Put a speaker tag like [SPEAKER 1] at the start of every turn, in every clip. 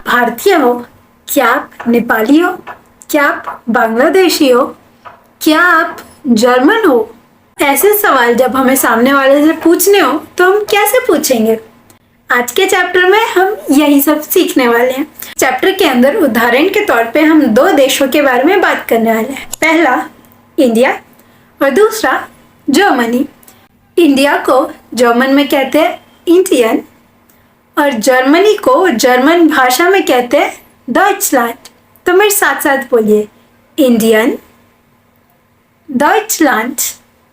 [SPEAKER 1] भारतीय हो? क्या आप नेपाली हो? क्या आप बांग्लादेशी हो? क्या आप जर्मन हो? ऐसे सवाल जब हमें सामने वाले से पूछने हो तो हम कैसे पूछेंगे? आज के चैप्टर में हम यही सब सीखने वाले हैं। चैप्टर के अंदर उदाहरण के तौर पे हम दो देशों के बारे में बात करने वाले हैं। पहला इंडिया और दूसरा जर्मनी। इंडिया को जर्मन में कहते हैं इंडियन और जर्मनी को जर्मन भाषा में कहते हैं डॉइचलैंड। तो मेरे साथ साथ बोलिए, इंडियन, डॉइचलैंड।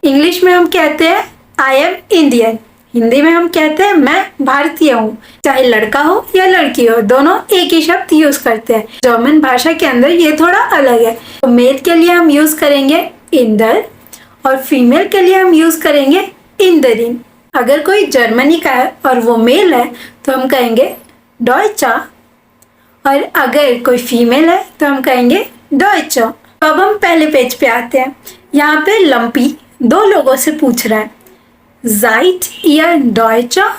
[SPEAKER 1] इंग्लिश में हम कहते हैं आई एम इंडियन। हिंदी में हम कहते हैं मैं भारतीय हूँ। चाहे लड़का हो या लड़की हो, दोनों एक ही शब्द यूज करते हैं। जर्मन भाषा के अंदर ये थोड़ा अलग है। तो मेल के लिए हम यूज करेंगे इंडर और फीमेल के लिए हम यूज करेंगे इंडरिन। अगर कोई जर्मनी का है और वो मेल है तो हम कहेंगे डॉयचा, और अगर कोई फीमेल है तो हम कहेंगे डॉयचो। अब हम पहले पेज पे आते हैं। यहाँ पे लंपी दो लोगों से पूछ रहा है, Seid ihr Deutscher?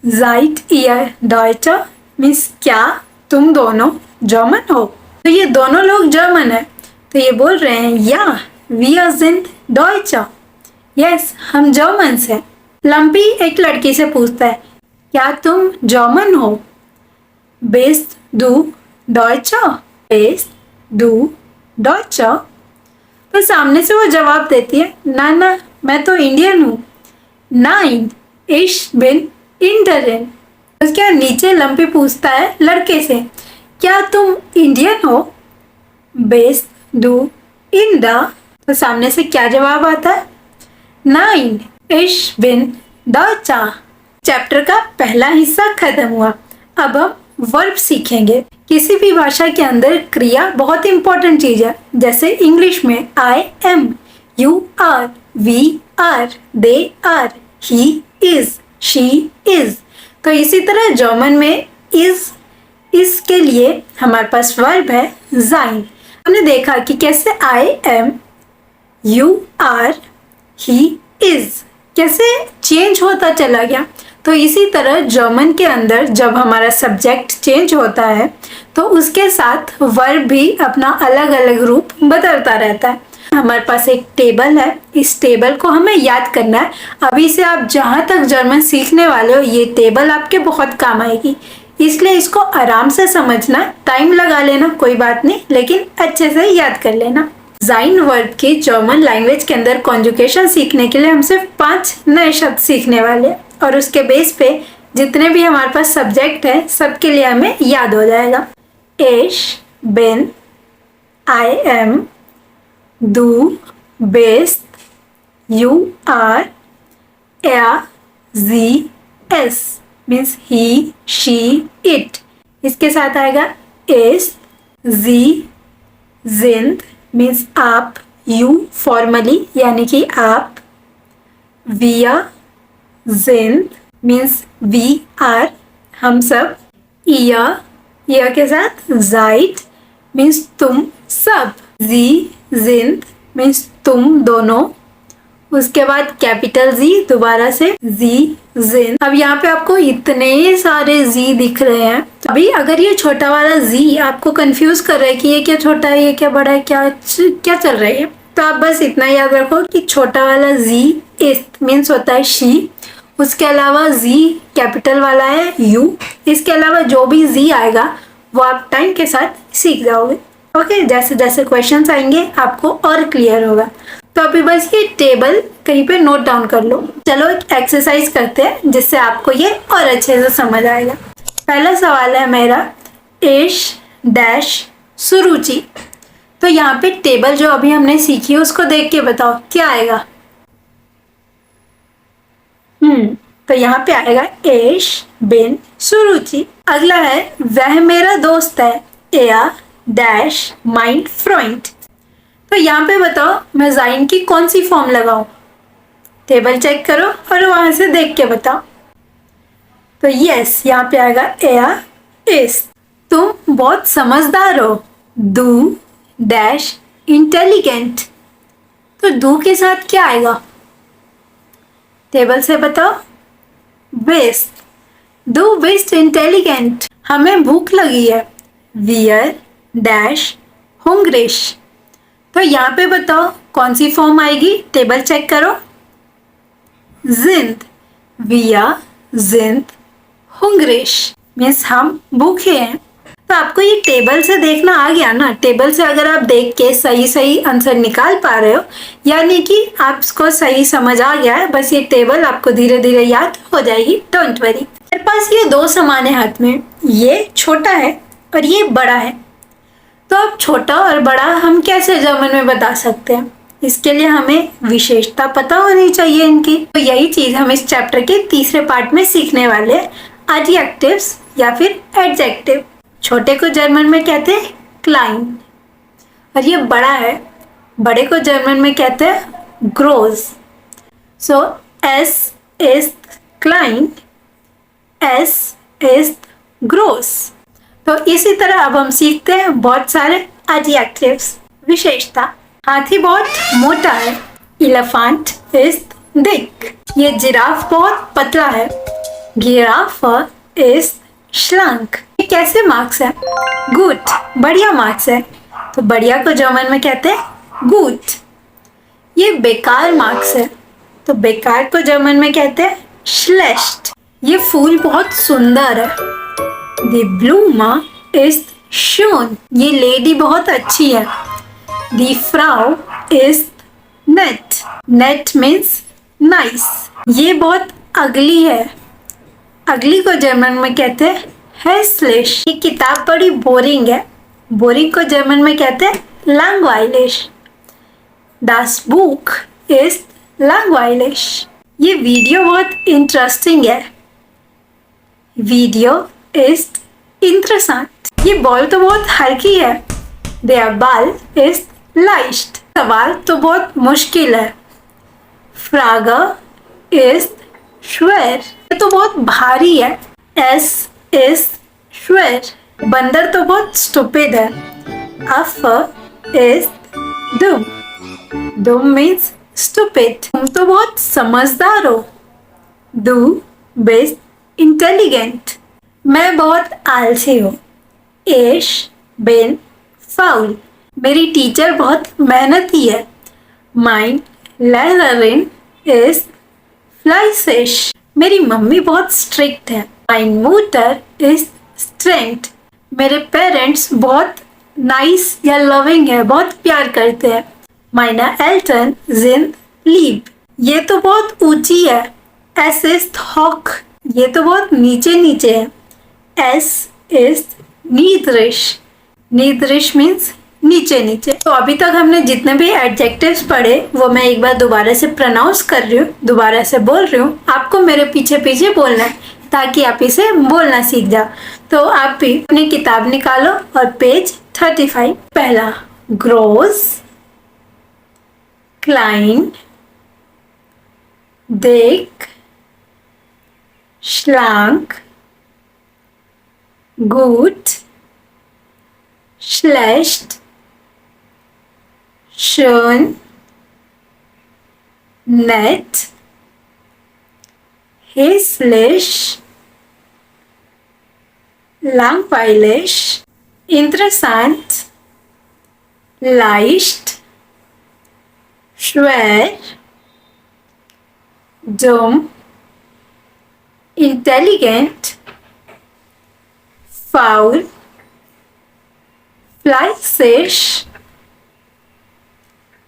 [SPEAKER 1] Seid ihr Deutscher means क्या तुम दोनों जर्मन हो? तो ये दोनों लोग जर्मन है तो ये बोल रहे हैं या wir sind Deutscher। यस, हम जर्मन से। लंपी एक लड़की से पूछता है, क्या तुम जर्मन हो? Bist du Deutscher? Bist du Deutscher? तो सामने से वो जवाब देती है, ना ना, मैं तो इंडियन हूँ। Nein, ich bin Inderin। उसके बाद नीचे लंपी पूछता है लड़के से, क्या तुम इंडियन हो? Bist du Inder? तो सामने से क्या जवाब आता है? Nein, ich bin Deutscher। Chapter का पहला हिस्सा खत्म हुआ। अब हम वर्ब सीखेंगे। किसी भी भाषा के अंदर क्रिया बहुत इंपॉर्टेंट चीज है। जैसे इंग्लिश में I am, you are, we are, they are, he is, she is. तो इसी तरह जर्मन में इज के लिए हमारे पास वर्ब है sein। हमने देखा कि कैसे I am, you are, he is कैसे चेंज होता चला गया। तो इसी तरह जर्मन के अंदर जब हमारा सब्जेक्ट चेंज होता है तो उसके साथ वर्ब भी अपना अलग अलग रूप बदलता रहता है। हमारे पास एक टेबल है, इस टेबल को हमें याद करना है। अभी से आप जहाँ तक जर्मन सीखने वाले हो ये टेबल आपके बहुत काम आएगी, इसलिए इसको आराम से समझना। टाइम लगा लेना कोई बात नहीं, लेकिन अच्छे से याद कर लेना। sein वर्ब की जर्मन लैंग्वेज के अंदर कॉन्जुगेशन सीखने के लिए हम सिर्फ 5 नए शब्द सीखने वाले हैं और उसके बेस पे जितने भी हमारे पास सब्जेक्ट है सबके लिए हमें याद हो जाएगा। ich bin, I am, du bist, you are, er, sie, es means he, she, it। इसके साथ आएगा ist, sie, sind मीन्स आप, you फॉर्मली यानी कि आप, wir sind means we are हम सब, ihr के साथ seid मीन्स तुम सब, sie sind मीन्स तुम दोनों। उसके बाद कैपिटल जी दोबारा से जी जिन। अब यहाँ पे आपको इतने सारे जी दिख रहे हैं। अभी अगर ये छोटा वाला जी आपको कंफ्यूज कर रहा है कि ये क्या छोटा है, ये क्या बड़ा है, क्या चल रहा है, तो आप बस इतना याद रखो कि छोटा वाला जी इस मीन्स होता है शी। उसके अलावा जी कैपिटल वाला है यू। इसके अलावा जो भी जी आएगा वो आप टाइम के साथ सीख जाओगे। ओके, जैसे जैसे क्वेश्चंस आएंगे आपको और क्लियर होगा। तो अभी बस ये टेबल कहीं पे नोट डाउन कर लो। चलो एक एक्सरसाइज करते हैं जिससे आपको ये और अच्छे से समझ आएगा। पहला सवाल है मेरा, इश डैश सुरुचि। तो यहाँ पे टेबल जो अभी हमने सीखी है उसको देख के बताओ क्या आएगा। तो यहाँ पे आएगा इश बिन सुरुचि। अगला है वह मेरा दोस्त है, एया डैश माइन फ्रेंड। तो यहाँ पे बताओ मैं जाइन की कौन सी फॉर्म लगाऊं। टेबल चेक करो और वहां से देख के बताओ। तो यस, यहाँ पे आएगा एया इस। तुम बहुत समझदार हो, डू डैश इंटेलिजेंट। तो डू के साथ क्या आएगा टेबल से बताओ। Best, do best intelligent. हमें भूख लगी है, वियर डैश हुंग्रिश। तो यहाँ पे बताओ कौन सी फॉर्म आएगी, टेबल चेक करो। जिंद, विया जिंद हुंग्रिश मीन्स हम भूखे हैं। तो आपको ये टेबल से देखना आ गया ना। टेबल से अगर आप देख के सही सही आंसर निकाल पा रहे हो, यानी कि आपको सही समझ आ गया है। बस ये टेबल आपको धीरे धीरे याद हो जाएगी, डोंट वरी। मेरे पास ये दो सामान है हाथ में, ये छोटा है और ये बड़ा है। तो अब छोटा और बड़ा हम कैसे जर्मन में बता सकते हैं? इसके लिए हमें विशेषता पता होनी चाहिए इनकी। तो यही चीज हम इस चैप्टर के तीसरे पार्ट में सीखने वाले हैं, एडजेक्टिव्स या फिर एडजेक्टिव। छोटे को जर्मन में कहते हैं क्लाइन, और ये बड़ा है, बड़े को जर्मन में कहते हैं ग्रोज। सो एस इज क्लाइन, एस इज ग्रोस। तो इसी तरह अब हम सीखते हैं बहुत सारे एडजेक्टिव्स। विशेषता, हाथी बहुत मोटा है, इलेफेंट इज थिक। ये जिराफ बहुत पतला है, गिराफ इज श्लंक। ये कैसे मार्क्स है? गुड, बढ़िया मार्क्स है। तो बढ़िया को जर्मन में कहते हैं गुड। ये बेकार मार्क्स है, तो बेकार को जर्मन में कहते हैं श्लेष्ट। ये फूल बहुत सुंदर है, दी ब्लूमा इज शोन। ये लेडी बहुत अच्छी है, दी फ्राउ इज नेट। नेट मीन्स नाइस। ये बहुत अगली है, अगली को जर्मन में कहते हैं हैसलिश। ये किताब बड़ी बोरिंग है, बोरिंग को जर्मन में कहते हैं langweilig। Das Buch ist langweilig। ये वीडियो बहुत इंटरेस्टिंग है, वीडियो ist interessant। ये बॉल तो बहुत हल्की है, der Ball ist leicht। सवाल तो बहुत मुश्किल है, Frage ist schwer। ये तो बहुत भारी है, es ist schwer। बंदर तो बहुत stupid है, Affe ist dumm। dumm means stupid। तुम तो बहुत समझदार हो, du bist intelligent। मैं बहुत आलसी हूँ, ich bin faul। मेरी टीचर बहुत मेहनती है, mein Lehrerin ist fleißig। मेरी मम्मी बहुत स्ट्रिक्ट है, mein Mutter ist strict। मेरे पेरेंट्स बहुत नाइस या लविंग है, बहुत प्यार करते हैं, meine Eltern sind lieb। ये तो बहुत ऊंची है, es ist hoch। ये तो बहुत नीचे नीचे है, es ist niedrig। niedrig means नीचे नीचे। तो अभी तक हमने जितने भी एडजेक्टिव्स पढ़े वो मैं एक बार दोबारा से प्रोनाउंस कर रही हूँ, दोबारा से बोल रही हूँ। आपको मेरे पीछे पीछे बोलना है ताकि आप इसे बोलना सीख जाओ। तो आप भी अपनी किताब निकालो और पेज 35। पहला, ग्रोस, क्लाइन, दिक, श्लैंक, good, schlecht, schön, nett, hässlich, langweilig, interessant, leicht, schwer, dumm, intelligent, faul, fleißig,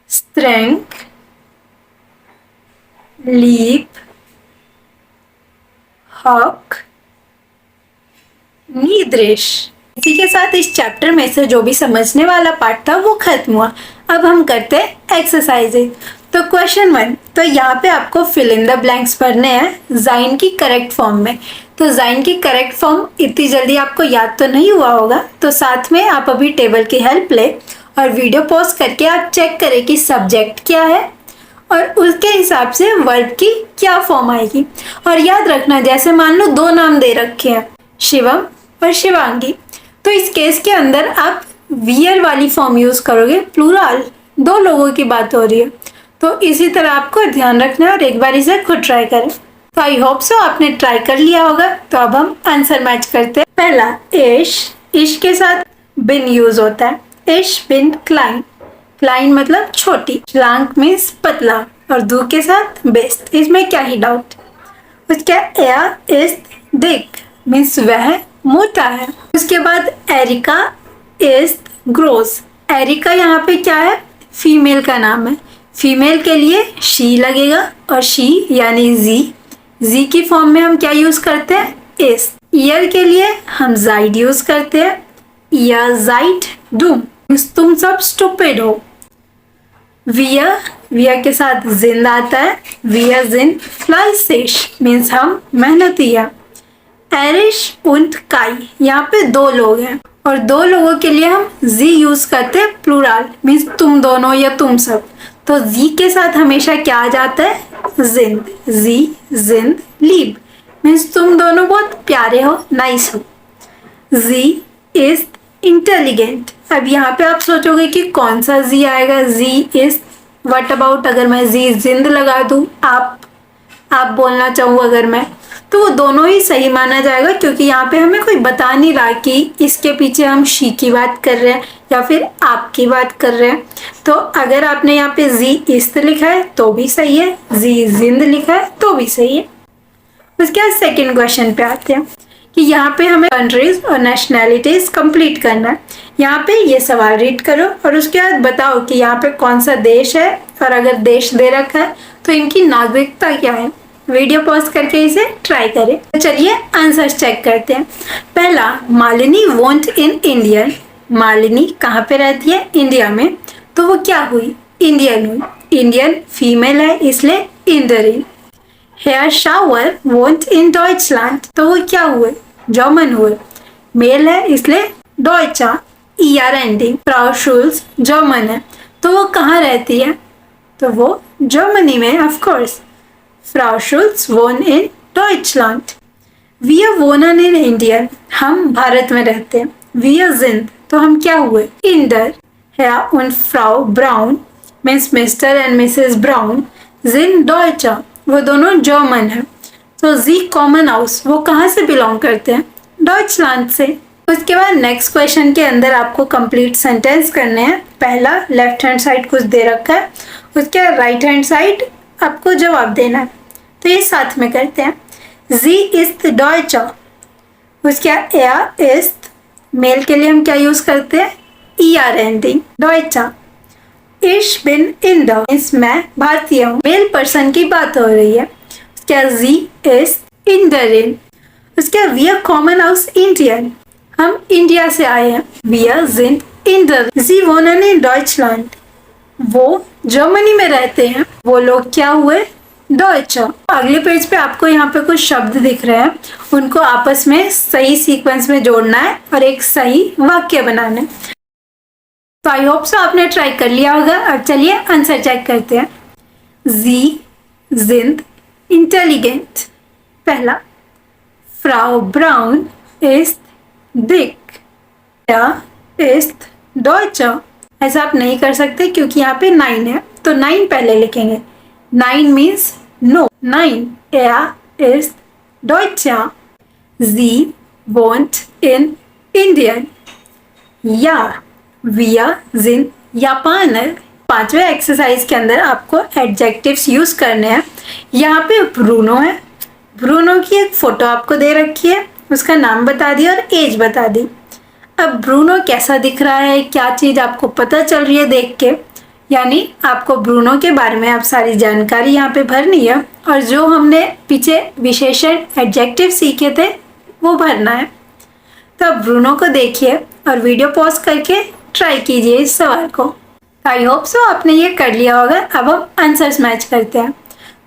[SPEAKER 1] streng, lieb, hoch, niedrig। इसी के साथ इस चैप्टर में से जो भी समझने वाला पार्ट था वो खत्म हुआ। अब हम करते हैं एक्सरसाइजेज। तो क्वेश्चन 1, तो यहाँ पे आपको फिल इन द ब्लैंक्स भरने हैं जाइन की करेक्ट फॉर्म में। तो जाइन की करेक्ट फॉर्म इतनी जल्दी आपको याद तो नहीं हुआ होगा, तो साथ में आप अभी टेबल की हेल्प ले और वीडियो पॉज करके आप चेक करें कि सब्जेक्ट क्या है और उसके हिसाब से वर्ब की क्या फॉर्म आएगी। और याद रखना, जैसे मान लो 2 नाम दे रखे हैं, शिवम और शिवांगी, तो इस केस के अंदर आप वियर वाली फॉर्म यूज करोगे, प्लूरल, 2 लोगों की बात हो रही है। तो इसी तरह आपको ध्यान रखना है और एक बार इसे खुद ट्राई करें। तो आई होप सो आपने ट्राई कर लिया होगा। तो अब हम आंसर मैच करते हैं। पहला, इश, इश के साथ बिन यूज होता है। इश बिन क्लाइन, क्लाइन मतलब छोटी, श्लांक मीन्स पतला और दू के साथ बेस्ट, इसमें क्या ही डाउट। उसके एयर इज दिक मीन्स वह मोटा है। उसके बाद एरिका इज ग्रोस, एरिका यहाँ पे क्या है, फीमेल का नाम है। फीमेल के लिए शी लगेगा और शी यानी जी की फॉर्म में हम क्या यूज करते हैं, इस। ईयर के लिए हम जाइड यूज करते हैं, ईयर जाइड डूम, तुम सब स्टूपिड हो। वियर के साथ जिंद आता है, वियर जिंद फ्लाइसिश मीन्स हम मेहनती है। एरिश und काई, यहाँ पे दो लोग हैं और दो लोगों के लिए हम जी यूज करते हैं, प्लूरल मीन्स तुम दोनों या तुम सब। तो जी के साथ हमेशा क्या आ जाता है, जिंद, जी जिंद लीब मीन्स तुम दोनों बहुत प्यारे हो, नाइस हो। जी इज इंटेलिजेंट, अब यहाँ पे आप सोचोगे कि कौन सा जी आएगा, जी इज, व्हाट अबाउट अगर मैं जी जिंद लगा दूं, आप बोलना चाहूँ अगर मैं, तो वो दोनों ही सही माना जाएगा, क्योंकि यहाँ पे हमें कोई बता नहीं रहा कि इसके पीछे हम शी की बात कर रहे हैं या फिर आपकी बात कर रहे हैं। तो अगर आपने यहाँ पे जी इस्त लिखा है तो भी सही है, जी जिंद लिखा है तो भी सही है। उसके बाद सेकेंड क्वेश्चन पे आते हैं कि यहाँ पे हमें कंट्रीज और नेशनैलिटीज कंप्लीट करना है। यहाँ पे ये सवाल रीड करो और उसके बाद बताओ कि यहाँ पे कौन सा देश है, और अगर देश दे रखा है तो इनकी नागरिकता क्या है। वीडियो पॉज करके इसे ट्राई करें। तो चलिए आंसर चेक करते हैं। पहला, Malini want in Indian, Malini कहाँ पे रहती है, इंडिया में, तो वो क्या हुई, इंडियन हुई। इंडियन फीमेल है इसलिए इंडरिन। हेयर शावर वॉन्ट इन डॉइचलैंड, तो वो क्या हुए, जर्मन हुए। मेल है इसलिए डॉइचा, ईआर एंडिंग। फ्राउ शुल्स जर्मन है तो वो कहाँ रहती है, तो वो जर्मनी में of course. Frau Schulz wohnt in Deutschland. Wir wohnen in Indien. हम भारत में रहते हैं। Wir sind, तो हम क्या हुए, Inder. Herr und Frau Braun means Mr. and Mrs. Braun sind Deutscher. वो दोनों जर्मन है। तो Sie kommen aus, वो कहाँ से बिलोंग करते हैं, Deutschland से। उसके बाद नेक्स्ट क्वेश्चन के अंदर आपको कंप्लीट सेंटेंस करने हैं। पहला, लेफ्ट हैंड साइड कुछ दे रखा है, उसके राइट हैंड साइड आपको जवाब देना है। तो ये साथ में करते हैं। जी इस्त डॉइचा, उसके er इस्त, मेल के लिए हम क्या यूज करते हैं, er एंडिंग, डॉइचा। इश बिन इंडो मीन्स मैं भारतीय हूँ, मेल पर्सन की बात हो रही है। उसके जी इस्त इंडरिन। उसके वियर कॉमन हाउस इंडियन, हम इंडिया से आए हैं, वियर जिन इंडर। जी वोनन इन डॉइचलैंड, वो जर्मनी में रहते हैं, वो लोग क्या हुए, डॉइचा। अगले पेज पे आपको यहाँ पे कुछ शब्द दिख रहे हैं, उनको आपस में सही सीक्वेंस में जोड़ना है और एक सही वाक्य बनाना है। तो आई होप सो आपने ट्राई कर लिया होगा। अब चलिए आंसर चेक करते हैं। जी जिंद इंटेलिजेंट, पहला। फ्राउ ब्राउन इस्त दिक, इस्त डॉइचा। ऐसा आप नहीं कर सकते क्योंकि यहाँ पे 9 है, तो 9 पहले लिखेंगे। 9 means no, 9 ist Deutscher. Sie wohnt in Indien. Ja, wir sind Japaner. पांचवें एक्सरसाइज के अंदर आपको एडजेक्टिव्स यूज करने हैं। यहाँ पे ब्रूनो है, ब्रूनो की एक फोटो आपको दे रखी है, उसका नाम बता दिया और एज बता दी। अब ब्रूनो कैसा दिख रहा है, क्या चीज आपको पता चल रही है देख के, यानी आपको ब्रूनो के बारे में आप सारी जानकारी यहाँ पे भरनी है और जो हमने पीछे विशेषण एडजेक्टिव सीखे थे वो भरना है। तो अब ब्रूनो को देखिए और वीडियो पॉज करके ट्राई कीजिए इस सवाल को। आई होप सो आपने ये कर लिया होगा। अब हम आंसर्स मैच करते हैं।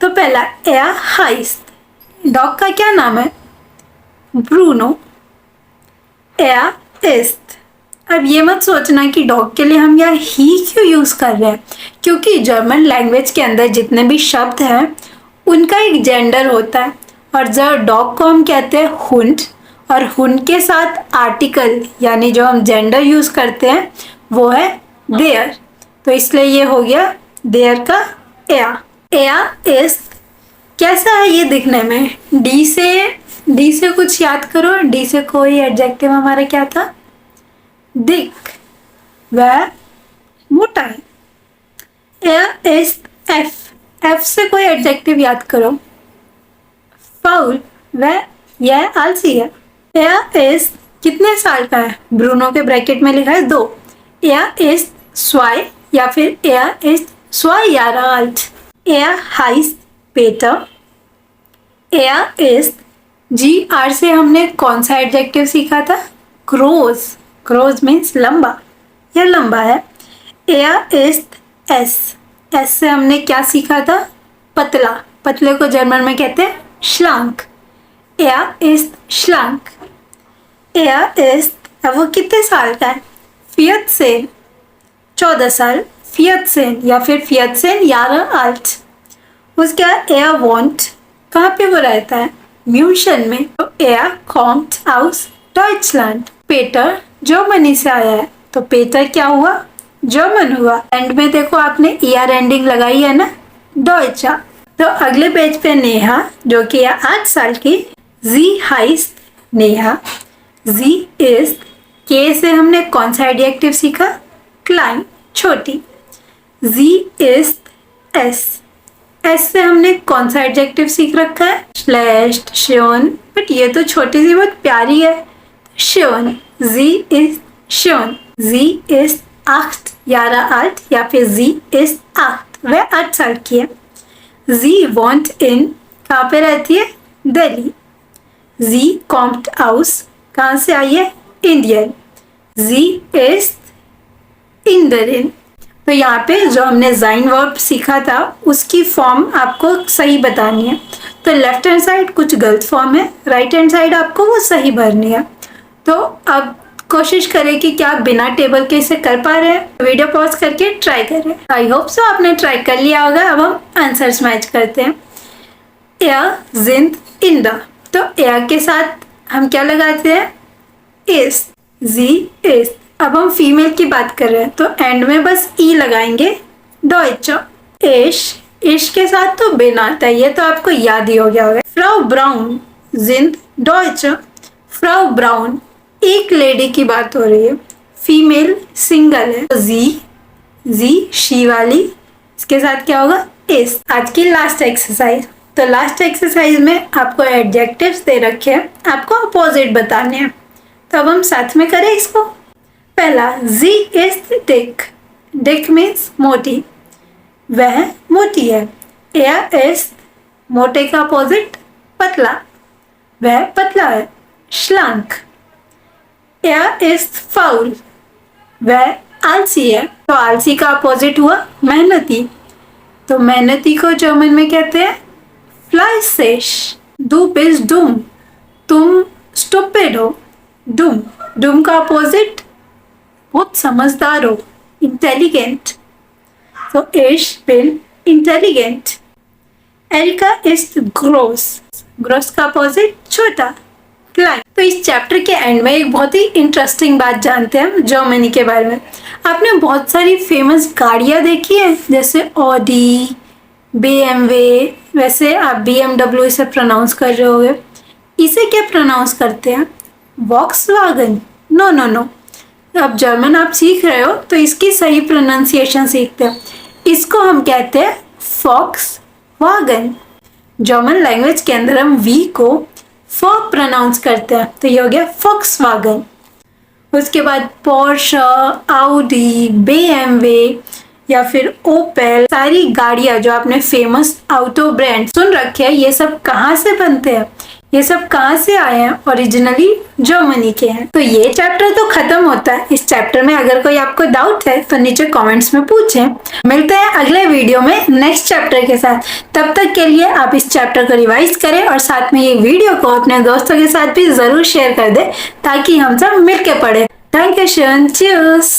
[SPEAKER 1] तो पहला, एयर हाइस्ट, डॉग का क्या नाम है, ब्रूनो। एयर इस्ट, अब ये मत सोचना कि डॉग के लिए हम यहाँ ही क्यों यूज कर रहे हैं, क्योंकि जर्मन लैंग्वेज के अंदर जितने भी शब्द हैं उनका एक जेंडर होता है और जब डॉग को हम कहते हैं हुंड, और हुंड के साथ आर्टिकल यानी जो हम जेंडर यूज करते हैं वो है देयर, तो इसलिए ये हो गया देयर का एया। एया इस कैसा है ये दिखने में, डी से कुछ याद करो, डी से कोई एडजेक्टिव हमारा क्या था, दिक, वह मोटा है। Er ist F से कोई एडजेक्टिव याद करो। फाउल, यह आलसी है। Er ist कितने साल का है? ब्रूनो के ब्रैकेट में लिखा है 2। Er ist 2 या फिर Er ist 2 Jahre alt। Er heißt Peter। Er ist GR से हमने कौन सा एडजेक्टिव सीखा था? ग्रोस। ग्रोस मीन्स लंबा, यह लंबा है। Er ist S से हमने क्या सीखा था? पतला। पतले को जर्मन में कहते हैं श्लांक। Er ist schlank। Er ist वो कितने साल का है? 14 14 साल। 14 या फिर 14 Jahre alt। उसके बाद Er wohnt, कहाँ पे वो रहता है? म्यूनशन में। तो Er kommt aus Deutschland। पेटर जर्मनी से आया है, तो पेटर क्या हुआ? जर्मन हुआ। एंड में देखो आपने ईआर एंडिंग लगाई है ना, डॉइचा। तो अगले पेज पे नेहा, जो कि है 8 साल की। जी हाइस्ट नेहा। जी इज के से हमने कौन सा एडजेक्टिव सीखा? क्लाइन, छोटी। जी इज एस से हमने कौन सा एडजेक्टिव सीख रखा है? श्लेष्ट, श्योन, बट ये तो छोटी सी बहुत प्यारी है, श्योन। जी इज श्योन। जी इज 8 Jahre alt या फिर जी इज 8, वह 8 साल की है। जी wohnt in, कहाँ पे रहती है? दिल्ली। जी kommt aus, कहाँ से आई है? इंडियन। जी ist Inderin। तो यहाँ पे जो हमने जाइन वर्ब सीखा था उसकी फॉर्म आपको सही बतानी है। तो लेफ्ट हैंड साइड कुछ गलत फॉर्म है, राइट हैंड साइड आपको वो सही भरनी है। तो अब कोशिश करें कि क्या आप बिना टेबल के इसे कर पा रहे हैं। वीडियो पॉज करके ट्राई करें। आई होप सो आपने ट्राई कर लिया होगा। अब हम आंसर्स मैच करते हैं। Er sind in der, तो er के साथ हम क्या लगाते हैं? ist। sie ist। अब हम फीमेल की बात कर रहे हैं तो एंड में बस ई लगाएंगे, डॉइचा। इश के साथ तो बिन आता है, ये तो आपको याद ही हो गया होगा। फ्राउ ब्राउन जिंद डॉइचा। फ्राउ ब्राउन एक लेडी की बात हो रही है, फीमेल सिंगल है। तो जी शी वाली, इसके साथ क्या होगा? इस। आज की लास्ट एक्सरसाइज। तो लास्ट एक्सरसाइज में आपको एडजेक्टिव्स दे रखे हैं, आपको अपोजिट बताने हैं। तो अब हम साथ में करें इसको। पहला, जी इज डिक। डिक मीन्स मोटी, वह मोटी है। एयर इज मोटे का अपोजिट पतला, वह पतला है। श्लांक। एयर इज फाउल, वह आलसी है। तो आलसी का अपोजिट हुआ मेहनती, तो मेहनती को जर्मन में कहते हैं फ्लाइसिश। डू इज डूम, तुम स्टूपिड हो। डूम का अपोजिट बहुत समझदार हो, इंटेलिजेंट। तो इश बिन इंटेलिजेंट। एरिका इज ग्रोस, ग्रोस का अपोजिट छोटा, क्लाइन। तो इस चैप्टर के एंड में एक बहुत ही इंटरेस्टिंग बात जानते हैं हम जर्मनी के बारे में। आपने बहुत सारी फेमस गाड़ियाँ देखी हैं, जैसे ऑडी, BMW, वैसे आप BMW इसे प्रोनाउंस कर रहे होगे, इसे क्या प्रोनाउंस करते हैं? वॉक्सवैगन। नो। अब जर्मन आप सीख रहे हो तो इसकी सही प्रोनाउंसिएशन सीखते हैं। इसको हम कहते हैं फॉक्सवैगन। जर्मन लैंग्वेज के अंदर हम वी को फ प्रोनाउंस करते हैं, तो ये हो गया फॉक्सवैगन। उसके बाद पोर्शे, आउडी, BMW या फिर ओपेल, सारी गाड़ियाँ जो आपने फेमस ऑटो ब्रांड सुन रखे हैं, ये सब कहाँ से बनते हैं? ये सब कहाँ से आए हैं? ओरिजिनली जर्मनी के हैं। तो ये चैप्टर तो खत्म होता है। इस चैप्टर में अगर कोई आपको डाउट है तो नीचे कमेंट्स में पूछें। मिलते हैं अगले वीडियो में नेक्स्ट चैप्टर के साथ। तब तक के लिए आप इस चैप्टर को रिवाइज करें और साथ में ये वीडियो को अपने दोस्तों के साथ भी जरूर शेयर कर दें ताकि हम सब मिलकर पढ़ें। Dankeschön, tschüss।